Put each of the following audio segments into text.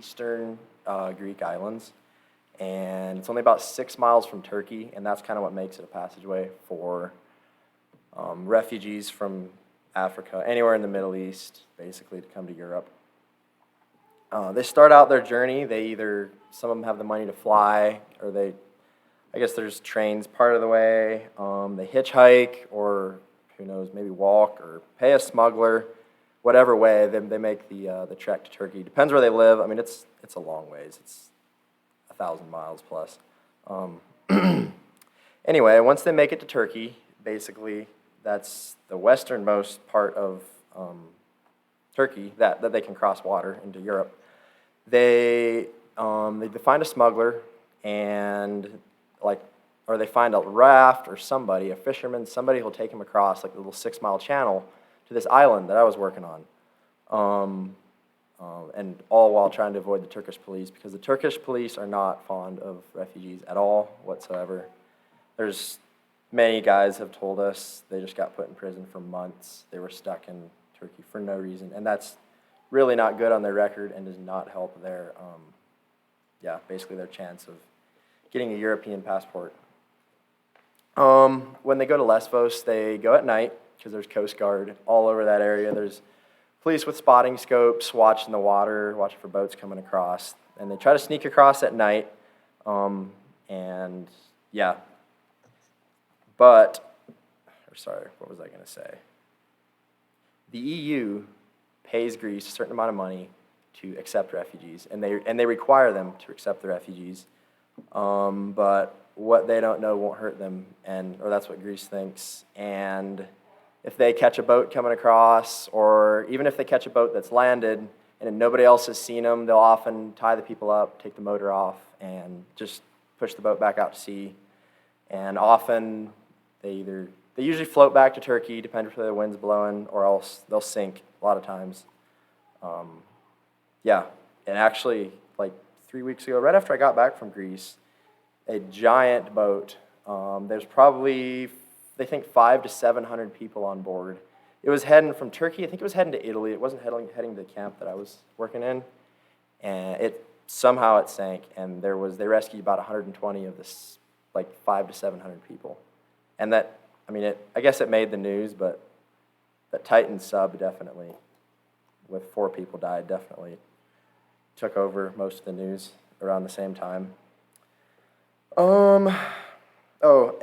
eastern Greek islands, and it's only about 6 miles from Turkey, and that's kind of what makes it a passageway for refugees from Africa, anywhere in the Middle East, basically, to come to Europe. They start out their journey. Some of them have the money to fly, or I guess there's trains part of the way. They hitchhike, or who knows, maybe walk, or pay a smuggler. Whatever way, they make the trek to Turkey. Depends where they live. I mean, it's a long ways. It's 1,000 miles plus. Anyway, once they make it to Turkey, basically, that's the westernmost part of Turkey that they can cross water into Europe. They find a smuggler, or they find a raft or a fisherman, somebody who'll take them across like the little 6-mile channel to this island that I was working on. And all while trying to avoid the Turkish police, because the Turkish police are not fond of refugees at all whatsoever. There's many guys have told us they just got put in prison for months. They were stuck in Turkey for no reason, and that's really not good on their record and does not help basically their chance of getting a European passport. When they go to Lesbos, they go at night because there's Coast Guard all over that area. There's police with spotting scopes watching the water, watching for boats coming across, and they try to sneak across at night. What was I going to say? The EU pays Greece a certain amount of money to accept refugees, and they require them to accept the refugees. But what they don't know won't hurt them, or that's what Greece thinks. And if they catch a boat coming across, or even if they catch a boat that's landed and nobody else has seen them, they'll often tie the people up, take the motor off, and just push the boat back out to sea. And often they usually float back to Turkey, depending on the wind's blowing, or else they'll sink a lot of times. And actually, like 3 weeks ago, right after I got back from Greece, a giant boat, there's probably, they think 500 to 700 people on board. It was heading from Turkey. I think it was heading to Italy. It wasn't heading to the camp that I was working in. And somehow it sank, and they rescued about 120 of this, like 500 to 700 people. And I guess it made the news, but that Titan sub definitely, with 4 people died, definitely took over most of the news around the same time.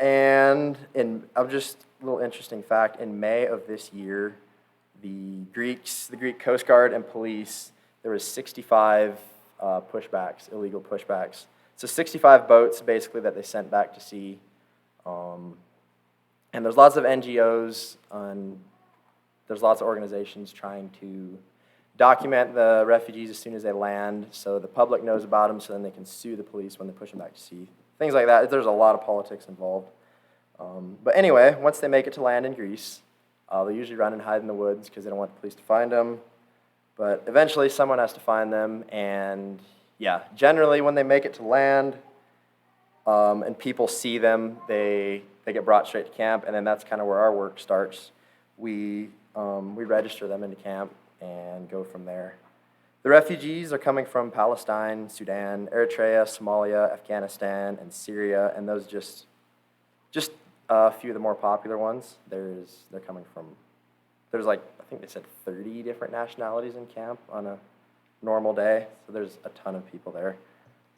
And just a little interesting fact, in May of this year, the Greek Coast Guard and police, there was 65 illegal pushbacks. So 65 boats, basically, that they sent back to sea. And there's lots of NGOs, and there's lots of organizations trying to document the refugees as soon as they land, so the public knows about them, so then they can sue the police when they push them back to sea. Things like that. There's a lot of politics involved. But anyway, once they make it to land in Greece, they usually run and hide in the woods because they don't want the police to find them. But eventually someone has to find them, and generally when they make it to land and people see them, they get brought straight to camp, and then that's kind of where our work starts. We register them into camp and go from there. The refugees are coming from Palestine, Sudan, Eritrea, Somalia, Afghanistan, and Syria, and those just a few of the more popular ones. There's I think they said 30 different nationalities in camp on a normal day, so there's a ton of people there.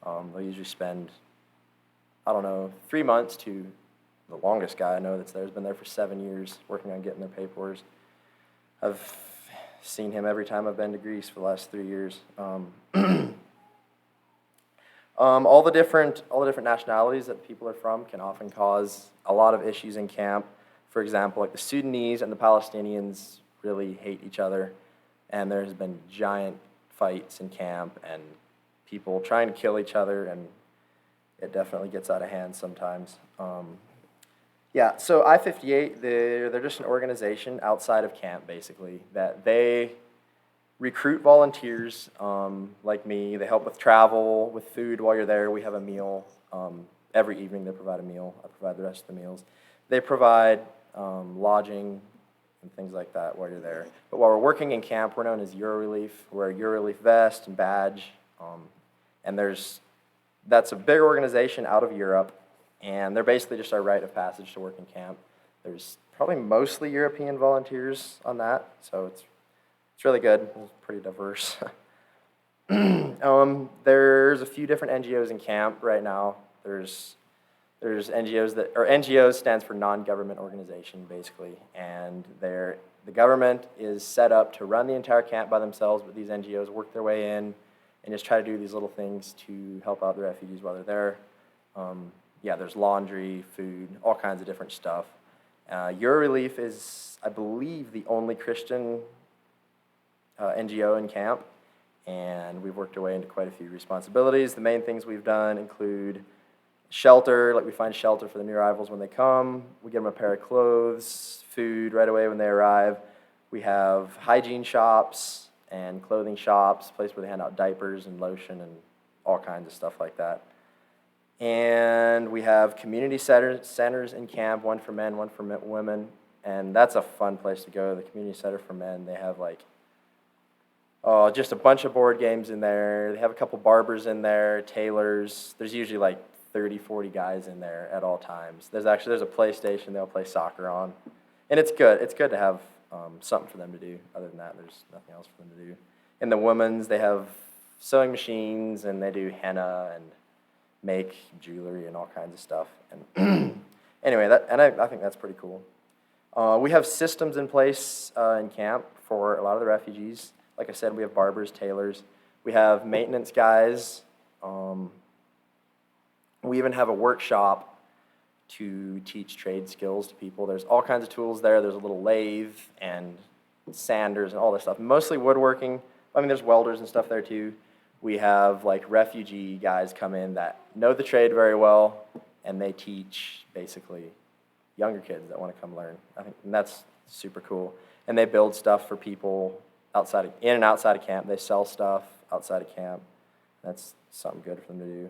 They'll usually spend, 3 months to the longest guy I know that's there has been there for 7 years working on getting their paperwork. I've seen him every time I've been to Greece for the last 3 years. All the different nationalities that people are from can often cause a lot of issues in camp. For example, like the Sudanese and the Palestinians really hate each other, and there has been giant fights in camp and people trying to kill each other, and it definitely gets out of hand sometimes. So I-58, they're just an organization outside of camp, basically, that they recruit volunteers like me. They help with travel, with food while you're there. We have a meal. Every evening they provide a meal. I provide the rest of the meals. They provide lodging and things like that while you're there. But while we're working in camp, we're known as Eurorelief. We wear a Eurorelief vest and badge. And that's a big organization out of Europe, and they're basically just our rite of passage to work in camp. There's probably mostly European volunteers on that, so it's really good. It's pretty diverse. There's a few different NGOs in camp right now. There's NGOs NGOs stands for non-government organization, basically, and the government is set up to run the entire camp by themselves, but these NGOs work their way in and just try to do these little things to help out the refugees while they're there. There's laundry, food, all kinds of different stuff. Relief is, I believe, the only Christian NGO in camp, and we've worked our way into quite a few responsibilities. The main things we've done include shelter, like we find shelter for the new arrivals when they come. We give them a pair of clothes, food right away when they arrive. We have hygiene shops and clothing shops, a place where they hand out diapers and lotion and all kinds of stuff like that. And we have community centers in camp, one for men, one for women, and that's a fun place to go. The community center for men, they have just a bunch of board games in there. They have a couple barbers in there, tailors. There's usually 30, 40 guys in there at all times. There's a PlayStation they'll play soccer on. And it's good. It's good to have something for them to do. Other than that, there's nothing else for them to do. In the women's, they have sewing machines, and they do henna and make jewelry and all kinds of stuff. And anyway, I think that's pretty cool. We have systems in place in camp for a lot of the refugees. Like I said, we have barbers, tailors. We have maintenance guys. We even have a workshop to teach trade skills to people. There's all kinds of tools there. There's a little lathe and sanders and all this stuff. Mostly woodworking. I mean, there's welders and stuff there too. We have refugee guys come in that know the trade very well, and they teach basically younger kids that want to come learn. And that's super cool. And they build stuff for people in and outside of camp. They sell stuff outside of camp. That's something good for them to do.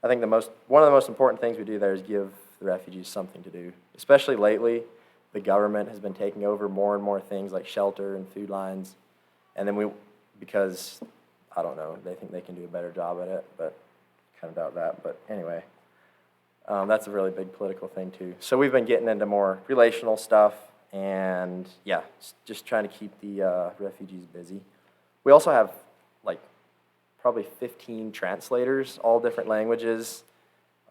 I think one of the most important things we do there is give the refugees something to do. Especially lately, the government has been taking over more and more things like shelter and food lines. And then because, I don't know, they think they can do a better job at it, but kind of doubt that. But anyway, that's a really big political thing too. So we've been getting into more relational stuff and, just trying to keep the refugees busy. We also have probably 15 translators, all different languages,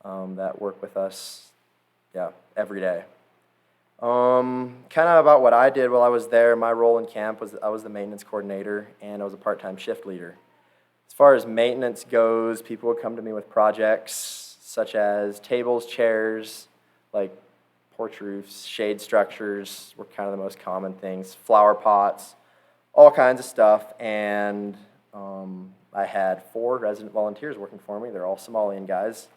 that work with us, every day. Kind of about what I did while I was there, my role in camp was I was the maintenance coordinator, and I was a part-time shift leader. As far as maintenance goes, people would come to me with projects such as tables, chairs, porch roofs, shade structures were kind of the most common things, flower pots, all kinds of stuff, and I had 4 resident volunteers working for me. They're all Somalian guys.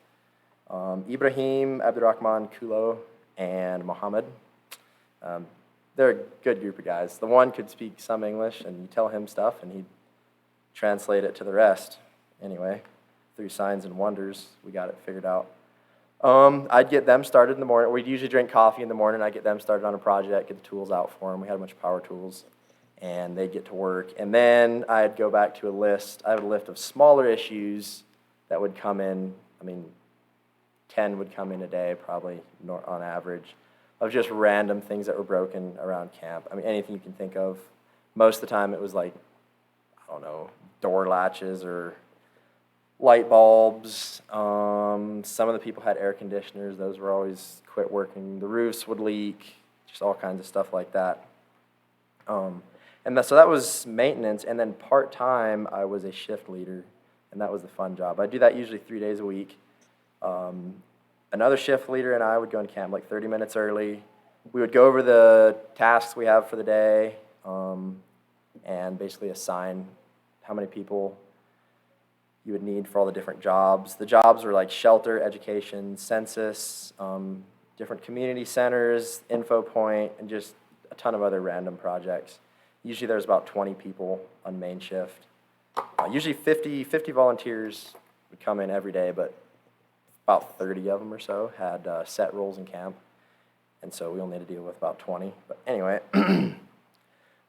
Ibrahim, Abdurrahman, Kulo, and Mohammed. They're a good group of guys. The one could speak some English, and you tell him stuff, and he'd translate it to the rest. Anyway, through signs and wonders, we got it figured out. I'd get them started in the morning. We'd usually drink coffee in the morning. I'd get them started on a project, get the tools out for them. We had a bunch of power tools, and they'd get to work. And then I'd go back to a list. I have a list of smaller issues that would come in. 10 would come in a day, probably on average, of just random things that were broken around camp. Anything you can think of. Most of the time it was door latches or light bulbs. Some of the people had air conditioners. Those were always quit working. The roofs would leak, just all kinds of stuff like that. So that was maintenance, and then part-time I was a shift leader, and that was the fun job. I do that usually 3 days a week. Another shift leader and I would go in camp 30 minutes early. We would go over the tasks we have for the day, and basically assign how many people you would need for all the different jobs. The jobs were shelter, education, census, different community centers, info point, and just a ton of other random projects. Usually there's about 20 people on main shift. Usually 50 volunteers would come in every day, but about 30 of them or so had set roles in camp, and so we only had to deal with about 20. But anyway,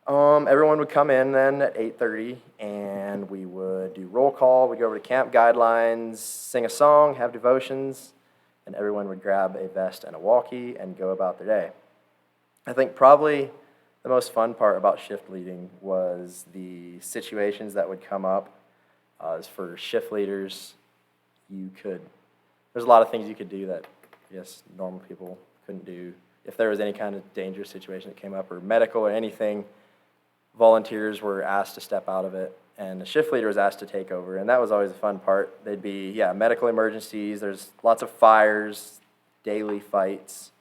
Everyone would come in then at 8:30, and we would do roll call. We'd go over to camp guidelines, sing a song, have devotions, and everyone would grab a vest and a walkie and go about their day. I think probably the most fun part about shift leading was the situations that would come up. As for shift leaders, there's a lot of things you could do that I guess normal people couldn't do. If there was any kind of dangerous situation that came up, or medical or anything, volunteers were asked to step out of it, and the shift leader was asked to take over, and that was always the fun part. They'd be, medical emergencies, there's lots of fires, daily fights,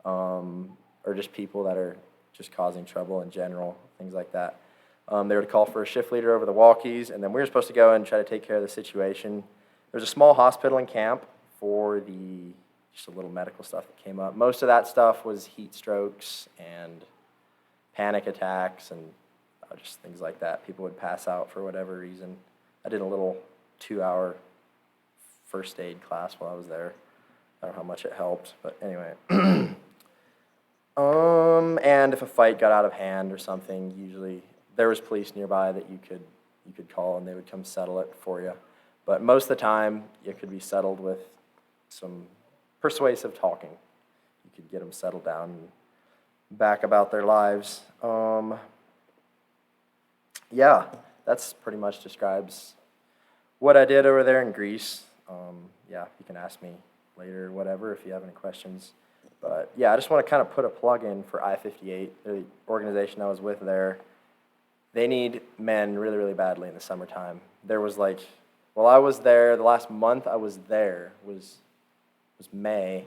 or just people that are just causing trouble in general, things like that. They would call for a shift leader over the walkies, and then we were supposed to go and try to take care of the situation. There's a small hospital in camp for just a little medical stuff that came up. Most of that stuff was heat strokes and panic attacks and just things like that. People would pass out for whatever reason. I did a little 2-hour first aid class while I was there. I don't know how much it helped, but anyway. And if a fight got out of hand or something, usually there was police nearby that you could call, and they would come settle it for you. But most of the time, it could be settled with some persuasive talking. You could get them settled down and back about their lives. That's pretty much describes what I did over there in Greece. You can ask me later or whatever if you have any questions. But I just want to kind of put a plug in for I-58, the organization I was with there. They need men really, really badly in the summertime. There was while I was there, the last month I was there was May.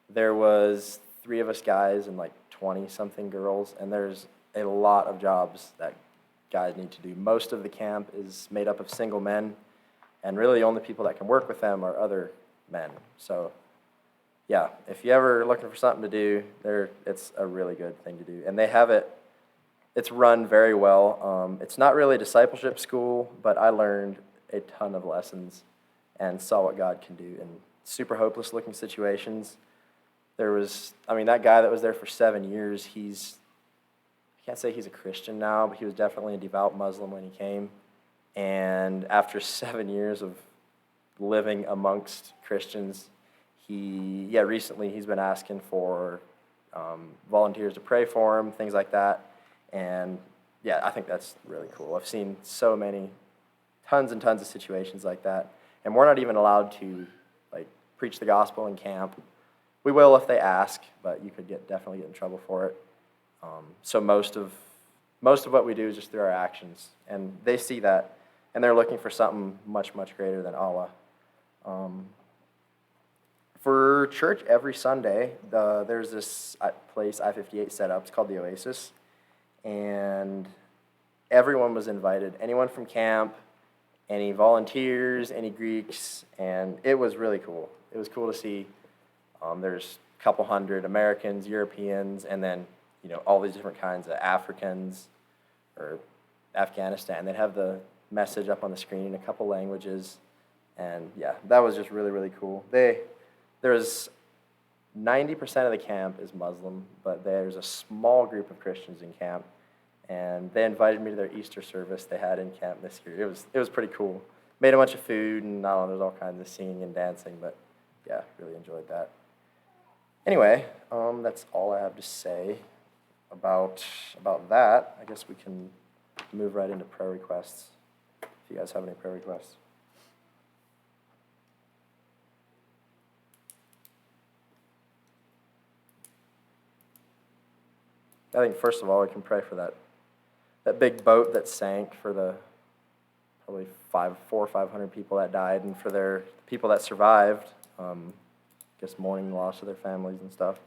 There was 3 of us guys and 20-something girls, and there's a lot of jobs that guys need to do. Most of the camp is made up of single men, and really the only people that can work with them are other men. So, if you're ever looking for something to do, it's a really good thing to do. And they have it's run very well. It's not really a discipleship school, but I learned a ton of lessons and saw what God can do in super hopeless looking situations. There was, that guy that was there for 7 years, I can't say he's a Christian now, but he was definitely a devout Muslim when he came. And after 7 years of living amongst Christians, recently he's been asking for volunteers to pray for him, things like that. And I think that's really cool. I've seen so many, tons and tons of situations like that. And we're not even allowed to preach the gospel in camp. We will if they ask, but you could definitely get in trouble for it. So most of what we do is just through our actions, and they see that, and they're looking for something much, much greater than Allah. For church every Sunday, there's this place I-58 set up. It's called the Oasis, and everyone was invited. Anyone from camp, any volunteers, any Greeks, and it was really cool. It was cool to see. There's a couple hundred Americans, Europeans, and then all these different kinds of Africans or Afghanistan. They'd have the message up on the screen in a couple languages, and that was just really, really cool. There's 90% of the camp is Muslim, but there's a small group of Christians in camp, and they invited me to their Easter service they had in camp this year. It was pretty cool. Made a bunch of food, and there's all kinds of singing and dancing, but really enjoyed that. Anyway, that's all I have to say about that. I guess we can move right into prayer requests, if you guys have any prayer requests. I think first of all, we can pray for that big boat that sank, for the probably 400 or 500 people that died, and for their people that survived. Mourning the loss of their families and stuff.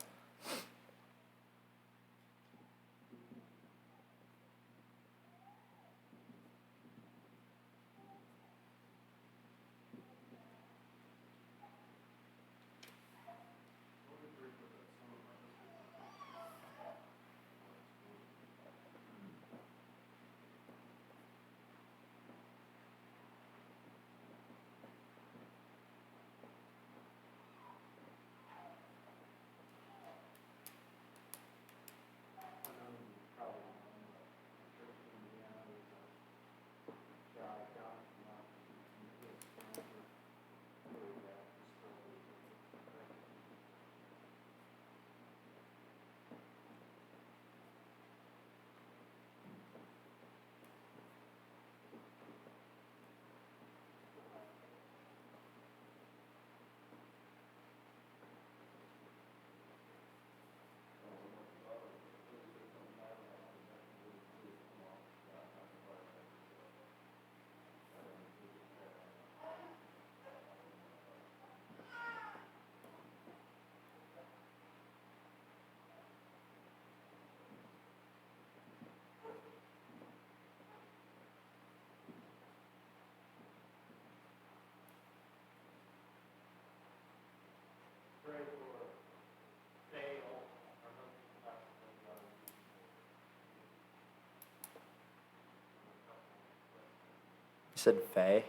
said Faye.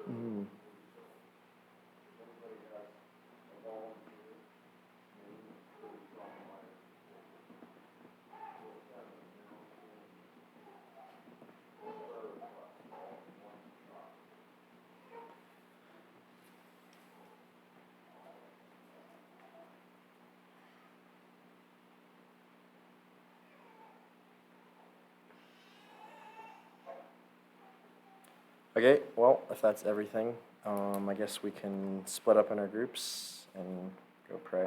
Mm. Okay, well, if that's everything, I guess we can split up in our groups and go pray.